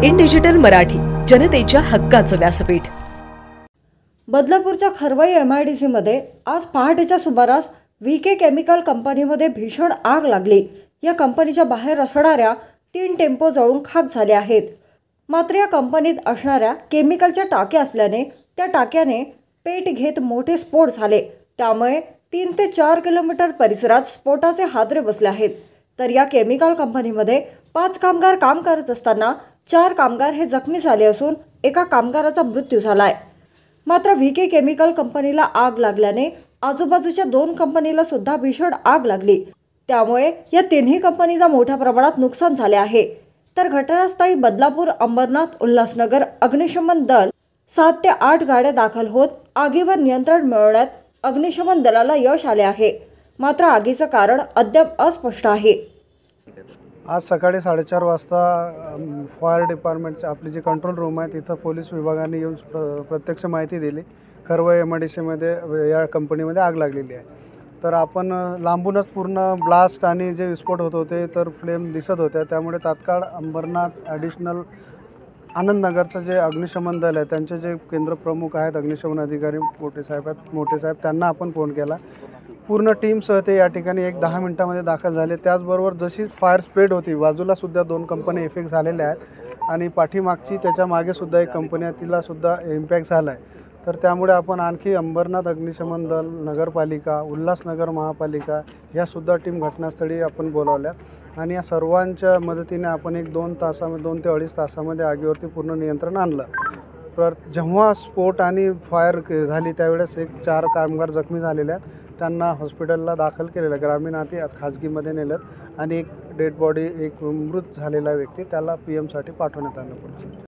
In digital Marathi, जनतेच्या हक्काचं व्यासपीठ। बदलापूरच्या खरवाई MIDC मध्ये आज पहाटेच्या सुमारास VK केमिकल कंपनीमध्ये भीषण आग लागली। या कंपनीच्या बाहेर असणाऱ्या 3 टेम्पो जळून खाक झाले आहेत। मात्र या कंपनीत असणाऱ्या केमिकलच्या टाक्या असल्याने त्या टाक्याने पेट घेत मोठे स्फोट झाले। त्यामुळे 3 ते 4 किलोमीटर परिसरात स्फोटाचे हादरे बसले आहेत। तर या केमिकल कंपनीमध्ये 5 कामगार काम करत असताना 4 कामगार हे जखमी झाले असून एका कामगाराचा मृत्यू झालाय। मात्र VK केमिकल कंपनीला आग लागल्याने आजूबाजूच्या 2 कंपनीला सुद्धा भीषण आग लागली। त्यामुळे या तिन्ही कंपनीचा मोठ्या प्रमाणात नुकसान झाले आहे। तर घटनास्थळी बदलापूर, अंबरनाथ, उल्हासनगर अग्निशमन दल 7 ते 8 गाड्या दाखल होत आगीवर नियंत्रण मिळवण्यात अग्निशमन दलाला यश आले आहे। मात्र आगीचं कारण अद्याप अस्पष्ट आहे। आज सकाळी 4:30 वाजता फायर डिपार्टमेंटची आपली जी कंट्रोल रूम आहे तिथं पोलीस विभागाने येऊन प्रत्यक्ष माहिती दिली। खरवाई MIDC या कंपनीमध्ये आग लागलेली आहे। तर आपण लांबूनच पूर्ण ब्लास्ट आणि जे विस्फोट होत होते तर फ्लेम दिसत होत्या। त्यामुळे तात्काळ अंबरनाथ ॲडिशनल आनंदनगरचं जे अग्निशमन दल आहे त्यांचे जे केंद्र प्रमुख आहेत अग्निशमन अधिकारी मोठे साहेब त्यांना आपण फोन केला। पूर्ण टीमसह ते या ठिकाणी 10 मिनिटांमध्ये दाखल झाले। त्याचबरोबर जशी फायर स्प्रेड होती बाजूला सुद्धा 2 कंपन्या इफेक्ट झालेल्या आहेत आणि पाठीमागची त्याच्या मागे सुद्धा एक कंपनी आहे तिला सुद्धा इम्पॅक्ट झाला आहे। तर त्यामुळे आपण आणखी अंबरनाथ अग्निशमन दल, नगरपालिका, उल्हासनगर महापालिका ह्या सुद्धा टीम घटनास्थळी आपण बोलावल्यात आणि या सर्वांच्या मदतीने आपण 2 ते अडीच तासामध्ये आगीवरती पूर्ण नियंत्रण आणलं। जेव्हा स्फोट आणि फायर झाली त्यावेळेस 4 कामगार जखमी झालेले आहेत। त्यांना हॉस्पिटलला दाखल केलेलं, ग्रामीण खाजगीमध्ये नेलं आणि एक डेड बॉडी, एक मृत झालेला व्यक्ती त्याला PM साठी पाठवण्यात आलं।